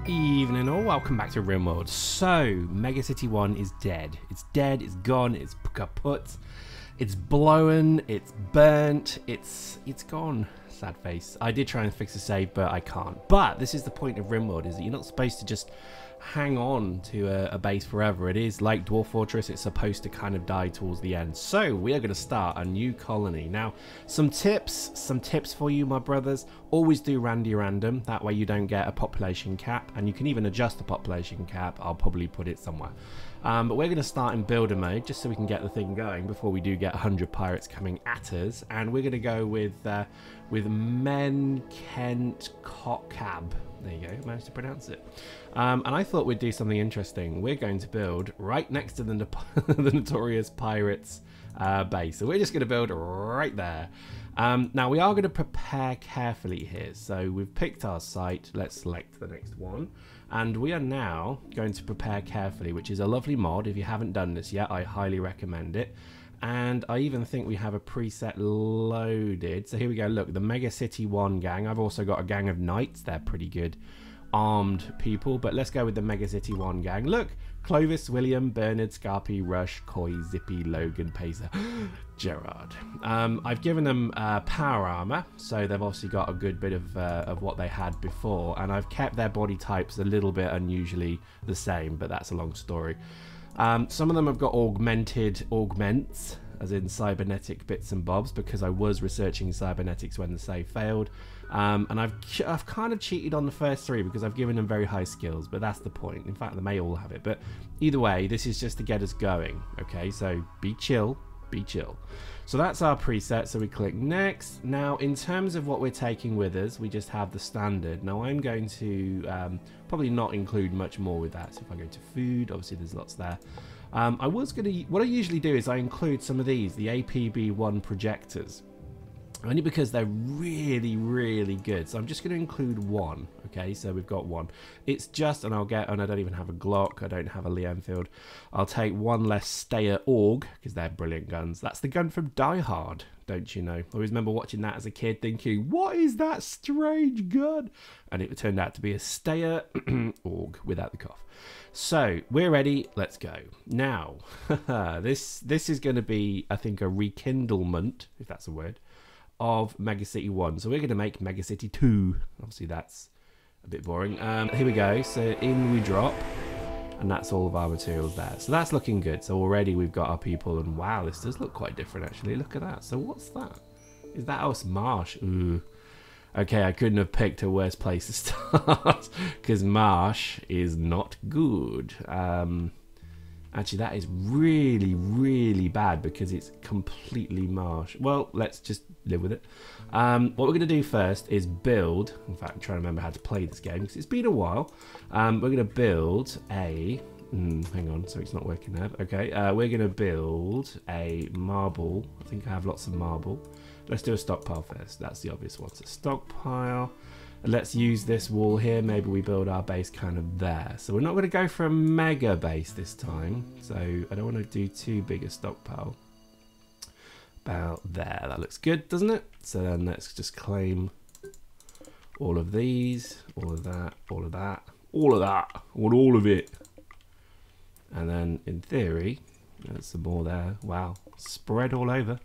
Evening all, welcome back to RimWorld. So, Megacity 1 is dead. It's dead, it's gone, it's kaput, it's blown, it's burnt, it's gone. Sad face. I did try and fix the save, but I can't. But this is the point of RimWorld, is that you're not supposed to just hang on to a base forever. It is like Dwarf Fortress, it's supposed to kind of die towards the end. So we are going to start a new colony. Now, some tips for you, my brothers. Always do random, that way you don't get a population cap, and you can even adjust the population cap. I'll probably put it somewhere. But we're going to start in builder mode, just so we can get the thing going before we do get 100 pirates coming at us. And we're going to go with Men Kent Cockcab. There you go, managed to pronounce it. And I thought we'd do something interesting. We're going to build right next to the notorious pirates base. So we're just going to build right there. Now we are going to prepare carefully here. So we've picked our site. Let's select the next one. And we are now going to prepare carefully, which is a lovely mod. If you haven't done this yet, I highly recommend it. And I even think we have a preset loaded. So here we go. Look, the Megacity 1 gang. I've also got a gang of knights. They're pretty good armed people. But let's go with the Megacity 1 gang. Look, Clovis, William, Bernard, Scarpy, Rush, Coy, Zippy, Logan, Pacer, Gerard. I've given them power armor. So they've obviously got a good bit of what they had before. And I've kept their body types a little bit unusually the same. But that's a long story. Some of them have got augments, as in cybernetic bits and bobs, because I was researching cybernetics when the save failed. And I've kind of cheated on the first three because I've given them very high skills, but that's the point. In fact, they may all have it, but either way, this is just to get us going. Okay, so be chill, be chill. So that's our preset, so we click next. Now, in terms of what we're taking with us, we just have the standard. Now, I'm going to probably not include much more with that. So if I go to food, obviously there's lots there. What I usually do is I include some of these, the APB1 projectors. Only because they're really, really good. So I'm just going to include one. Okay, so we've got one. It's just, and I don't even have a Glock. I don't have a Lee Enfield. I'll take one less Stayer Org, because they're brilliant guns. That's the gun from Die Hard, don't you know? I always remember watching that as a kid thinking, what is that strange gun? And it turned out to be a Stayer Org without the cough. So we're ready, let's go. Now, this is going to be, I think, a rekindlement, if that's a word, of Megacity 1. So we're going to make Megacity 2. Obviously that's a bit boring. Here we go. So in we drop, and that's all of our materials there. So that's looking good. So already we've got our people, and wow, this does look quite different actually. Look at that. So what's that? Is that us? Marsh? Ooh. Okay, I couldn't have picked a worse place to start because Marsh is not good. Actually, that is really, really bad because it's completely marsh. Well, let's just live with it. What we're going to do first is build. In fact, I'm trying to remember how to play this game because it's been a while. We're going to build a... hang on, so it's not working there. Okay, we're going to build a marble. I think I have lots of marble. Let's do a stockpile first. That's the obvious one. So stockpile. Let's use this wall here. Maybe we build our base kind of there. So we're not going to go for a mega base this time. So I don't want to do too big a stockpile. About there. That looks good, doesn't it? So then let's just claim all of these, all of that, all of that, all of that. I want all of it. And then in theory, there's some more there. Wow. Spread all over.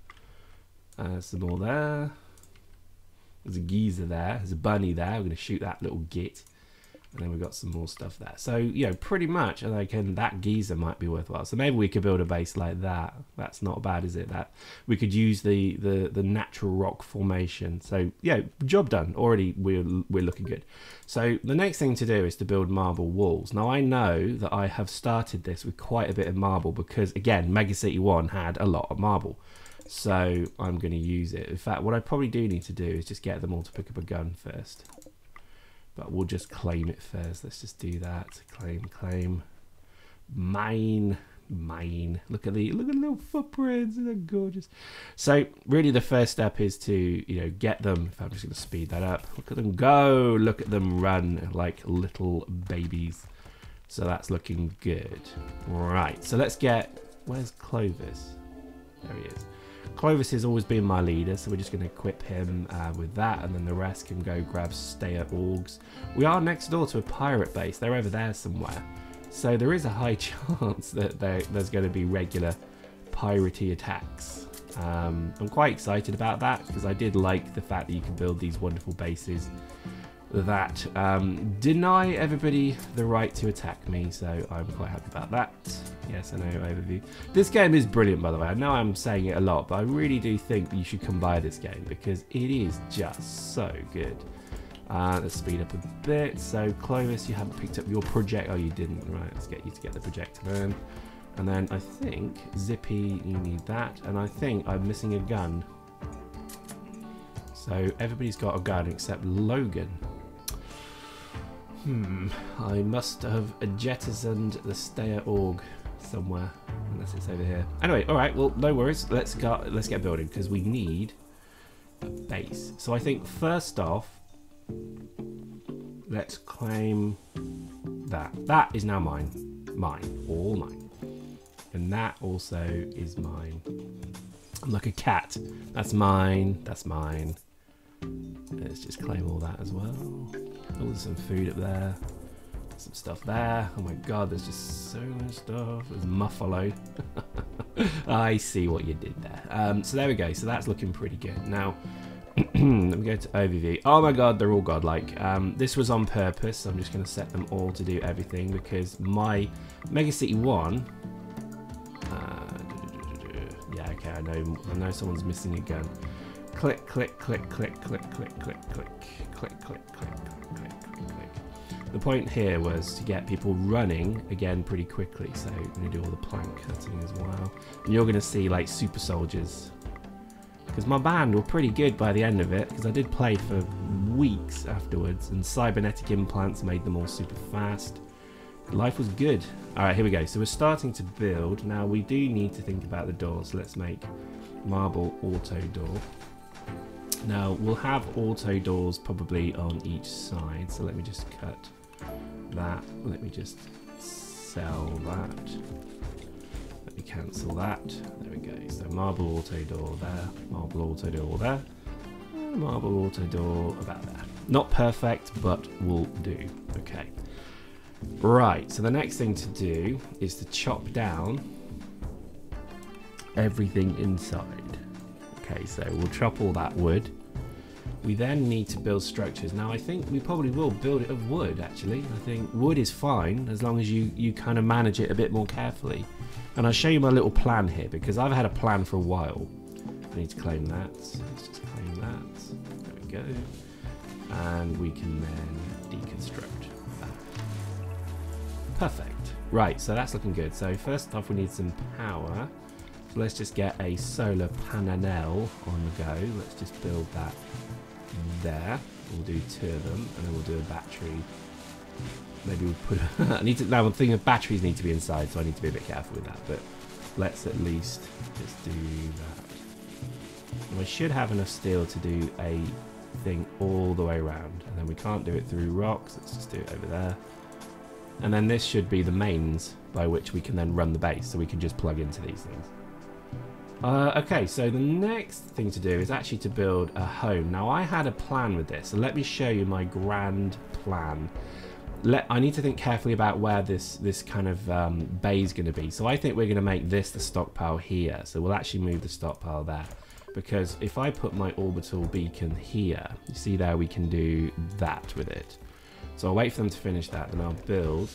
Some more there. There's a geezer there. There's a bunny there. We're going to shoot that little git. And then we've got some more stuff there. So, you know, pretty much, and again, that geezer might be worthwhile. So maybe we could build a base like that. That's not bad, is it? That we could use the natural rock formation. So, yeah, job done. Already we're looking good. So the next thing to do is to build marble walls. Now, I know that I have started this with quite a bit of marble because, again, Megacity 1 had a lot of marble. So I'm going to use it. In fact, what I probably do need to do is just get them all to pick up a gun first. But we'll just claim it first. Let's just do that. Claim. Mine. Look at the little footprints. They're gorgeous. So really the first step is to, you know, get them. If I'm just going to speed that up. Look at them go. Look at them run like little babies. So that's looking good. Right. So let's get... Where's Clovis? There he is. Clovis has always been my leader, so we're just going to equip him with that, and then the rest can go grab Stayer Orgs. We are next door to a pirate base. They're over there somewhere. So there is a high chance that there's going to be regular piratey attacks. I'm quite excited about that, because I did like the fact that you can build these wonderful bases that deny everybody the right to attack me, so I'm quite happy about that. Yes, I know, overview. This game is brilliant, by the way. I know I'm saying it a lot, but I really do think you should come buy this game, because it is just so good. Let's speed up a bit. So Clovis, you haven't picked up your project. Oh, you didn't. Right, let's get you to get the projector then. And then I think Zippy, you need that, and I think I'm missing a gun. So everybody's got a gun except Logan. I must have jettisoned the Stayer Org somewhere, unless it's over here. Anyway, all right. Well, no worries. Let's get building, because we need a base. So I think first off, let's claim that. That is now mine. Mine. All mine. And that also is mine. I'm like a cat. That's mine. That's mine. Let's just claim all that as well. Oh, there's some food up there. Some stuff there. Oh my god, there's just so much stuff. There's Muffalo. I see what you did there. So there we go. So that's looking pretty good. Now, let me go to overview. Oh my god, they're all godlike. This was on purpose. So I'm just going to set them all to do everything, because my Megacity 1... yeah, okay, I know someone's missing a gun. Click, click, click, click, click, click, click, click, click, click, click, click, click. The point here was to get people running again pretty quickly. So I'm going to do all the plank cutting as well. And you're going to see like super soldiers. Because my band were pretty good by the end of it, because I did play for weeks afterwards, and cybernetic implants made them all super fast. Life was good. Alright, here we go. So we're starting to build. Now we do need to think about the doors. Let's make marble auto door. Now we'll have auto doors probably on each side, so let me just cut that. Let me just sell that. Let me cancel that. There we go. So marble auto door there, marble auto door there, marble auto door about there. Not perfect, but will do. Okay. Right, so the next thing to do is to chop down everything inside. Okay, so we'll chop all that wood. We then need to build structures. Now I think we probably will build it of wood, actually. I think wood is fine as long as you kind of manage it a bit more carefully. And I'll show you my little plan here, because I've had a plan for a while. I need to claim that. Let's just claim that. There we go. And we can then deconstruct that. Perfect. Right, so that's looking good. So first off, we need some power. So let's just get a solar panel on the go. Let's just build that there. We'll do 2 of them, and then we'll do a battery. Maybe we'll put I need to, now I'm thinking batteries need to be inside, so I need to be a bit careful with that, but let's at least just do that. And I should have enough steel to do a thing all the way around, and then we can't do it through rocks. Let's just do it over there. And then this should be the mains by which we can then run the base, so we can just plug into these things. Okay, so the next thing to do is actually to build a home. Now I had a plan with this, so let me show you my grand plan. I need to think carefully about where this kind of bay is going to be. So I think we're going to make this the stockpile here. So we'll actually move the stockpile there. Because if I put my orbital beacon here, you see there we can do that with it. So I'll wait for them to finish that, then I'll build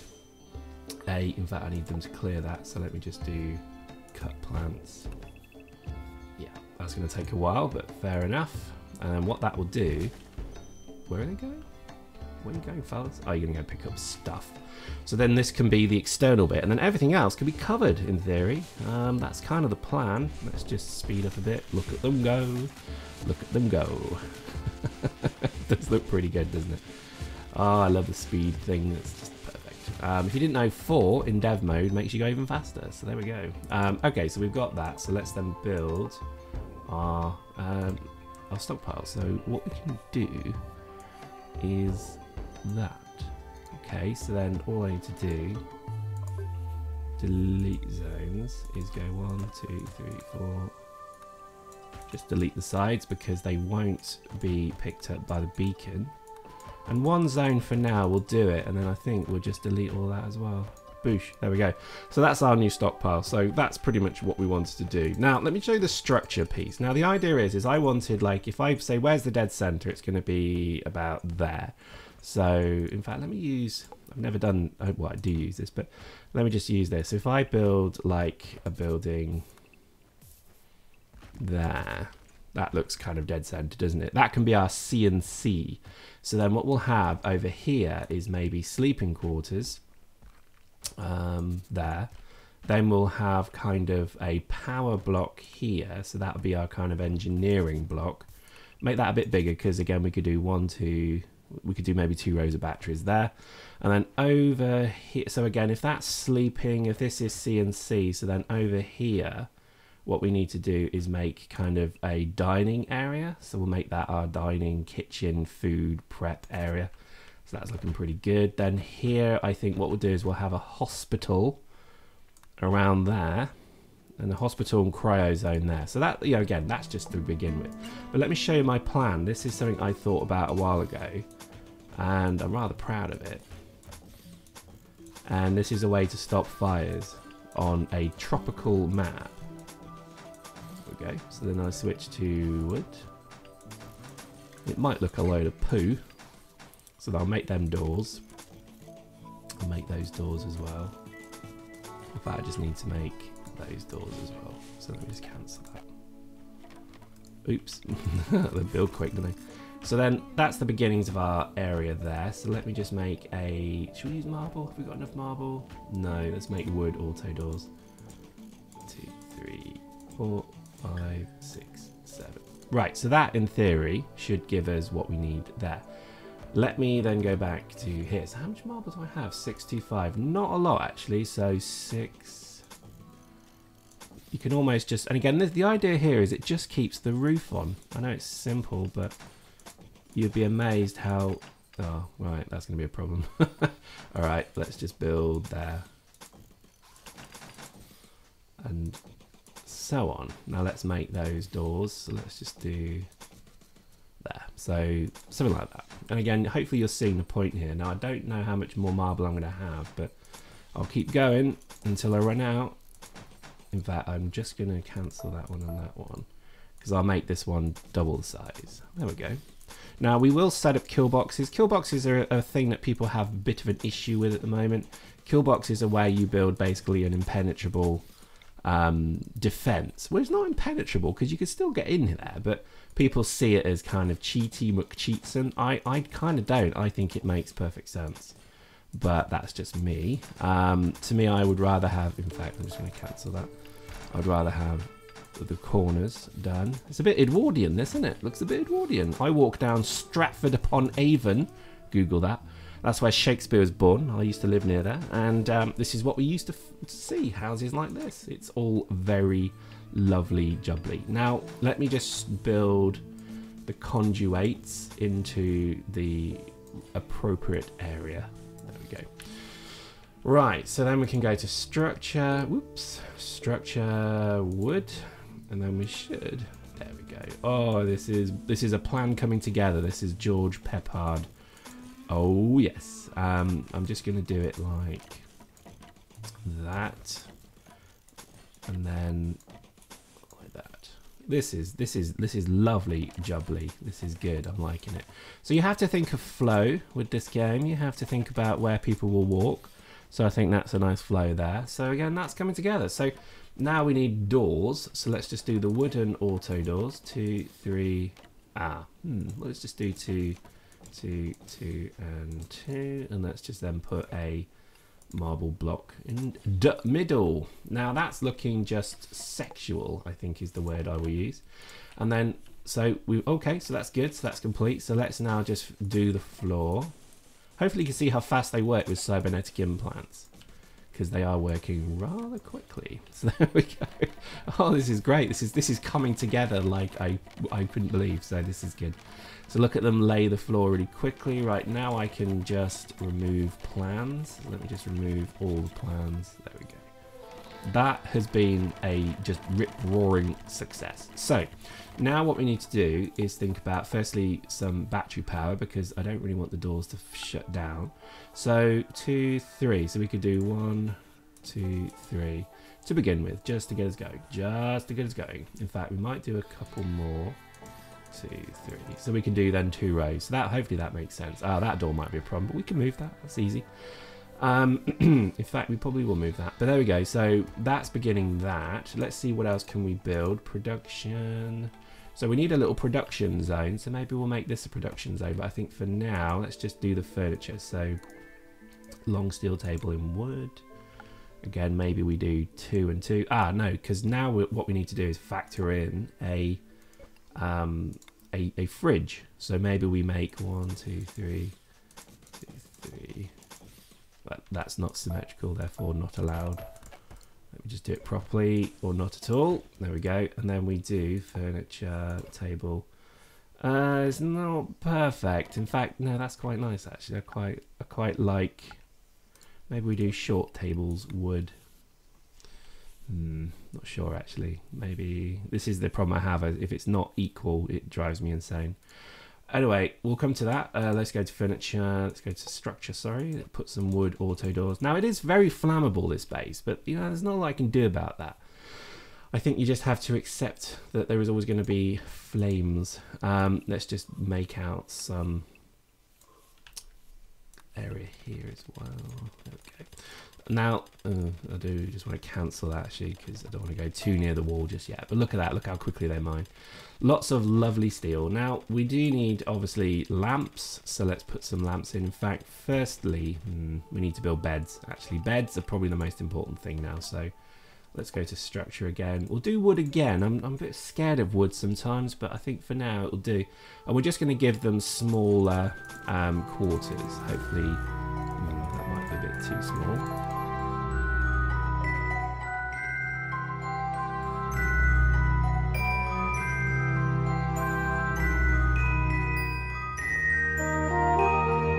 in fact I need them to clear that, so let me just do cut plants. Yeah, that's going to take a while, but fair enough. And then what that will do, where are they going? Where are you going, fellas? Oh, you're going to go pick up stuff. So then this can be the external bit, and then everything else can be covered in theory. That's kind of the plan. Let's just speed up a bit. Look at them go. Look at them go. Does look pretty good, doesn't it? Oh, I love the speed thing. That's just perfect. If you didn't know, 4 in dev mode makes you go even faster. So there we go. Okay, so we've got that. So let's then build our stockpile. So what we can do is that. Okay, so then all I need to do, delete zones, is go 1, 2, 3, 4, Just delete the sides because they won't be picked up by the beacon. And one zone for now will do it, and then I think we'll just delete all that as well. Boosh, there we go. So that's our new stockpile. So that's pretty much what we wanted to do. Now, let me show you the structure piece. Now, the idea is I wanted, like, if I say, where's the dead center, it's going to be about there. So, in fact, let me use, I've never done, well, I do use this, but let me just use this. If I build, like, a building there, that looks kind of dead center, doesn't it? That can be our C and C. So then what we'll have over here is maybe sleeping quarters. There. Then we'll have kind of a power block here. So that'll be our kind of engineering block. Make that a bit bigger because again we could do we could do maybe 2 rows of batteries there. And then over here, so again if that's sleeping, if this is C and C, so then over here what we need to do is make kind of a dining area. So we'll make that our dining, kitchen, food prep area. So that's looking pretty good. Then here, I think what we'll do is we'll have a hospital around there, and the hospital and cryo zone there. So that, you know, again, that's just to begin with. But let me show you my plan. This is something I thought about a while ago, and I'm rather proud of it. And this is a way to stop fires on a tropical map. Okay, so then I switch to wood. It might look a load of poo. So I'll make them doors. I'll make those doors as well. In fact, I just need to make those doors as well. So let me just cancel that. Oops. They build quick, don't they? So then that's the beginnings of our area there. So let me just make a... Should we use marble? Have we got enough marble? No, let's make wood auto doors. 2, 3, 4, 5, 6, 7. Right, so that in theory should give us what we need there. Let me then go back to here. So how much marble do I have? 625. Not a lot actually. So 6. You can almost just, and again, the idea here is it just keeps the roof on. I know it's simple, but you'd be amazed how, oh, right, that's going to be a problem. All right, let's just build there. And so on. Now let's make those doors. So let's just do there. So something like that. And again, hopefully you're seeing the point here. Now I don't know how much more marble I'm going to have, but I'll keep going until I run out. In fact, I'm just going to cancel that one and that one because I'll make this one double the size. There we go. Now we will set up kill boxes. Kill boxes are a thing that people have a bit of an issue with at the moment. Kill boxes are where you build basically an impenetrable defense. Well, it's not impenetrable because you can still get in there, but people see it as kind of cheaty McCheatson. I kind of don't. I think it makes perfect sense, but that's just me. To me, I would rather have, in fact, I'm just going to cancel that. I'd rather have the corners done. It's a bit Edwardian, this, isn't it? Looks a bit Edwardian. I walk down Stratford upon Avon. Google that. That's where Shakespeare was born. I used to live near there. And this is what we used to see, houses like this. It's all very lovely jubbly. Now, let me just build the conduits into the appropriate area. There we go. Right, so then we can go to structure. Whoops. Structure wood. And then we should... There we go. Oh, this is a plan coming together. This is George Peppard. Oh yes, I'm just going to do it like that, and then like that. This is lovely jubbly. This is good. I'm liking it. So you have to think of flow with this game. You have to think about where people will walk. So I think that's a nice flow there. So again, that's coming together. So now we need doors. So let's just do the wooden auto doors. 2, 3. Let's just do 2. 2, 2, and 2, and let's just then put a marble block in the middle. Now that's looking just sexual, I think is the word I will use. And then so okay, so that's good, so that's complete. So let's now just do the floor. Hopefully you can see how fast they work with cybernetic implants, because they are working rather quickly. So there we go. Oh, this is great. This is coming together like I couldn't believe. So this is good. So look at them lay the floor really quickly. Right now I can just remove plans. Let me just remove all the plans. There we go. that has been a just rip-roaring success. So now what we need to do is think about, firstly, some battery power, because I don't really want the doors to shut down. So 2, 3. So we could do 1, 2, 3 to begin with, just to get us going. Just to get us going. In fact, we might do a couple more. 2, 3. So we can do then 2 rows. So that, hopefully that makes sense. That door might be a problem, but we can move that. That's easy. In fact, we probably will move that. But there we go. So that's beginning that. Let's see what else can we build. Production. So we need a little production zone. So maybe we'll make this a production zone. But I think for now, let's just do the furniture. So long steel table in wood. Again, maybe we do 2 and 2. No, because now what we need to do is factor in a fridge. So maybe we make 1, 2, 3, 2, 3. But that's not symmetrical, therefore not allowed. Let me just do it properly, or not at all. There we go. And then we do furniture, table. It's not perfect. In fact, no, that's quite nice actually. I quite like. Maybe we do short tables, wood. Not sure actually. Maybe this is the problem I have. If it's not equal, it drives me insane. Anyway, we'll come to that. Let's go to furniture. Let's go to structure. Sorry, put some wood auto doors. Now it is very flammable, this base, but you know there's not a lot I can do about that. I think you just have to accept that there is always going to be flames. Let's just make out some area here as well. There we go. Now, I do just want to cancel that actually because I don't want to go too near the wall just yet. But look at that, look how quickly they mine. Lots of lovely steel. Now, we do need, obviously, lamps. So let's put some lamps in. In fact, firstly, we need to build beds. Actually, beds are probably the most important thing now. So let's go to structure again. We'll do wood again. I'm a bit scared of wood sometimes, but I think for now it'll do. And we're just going to give them smaller quarters. Hopefully, that might be a bit too small.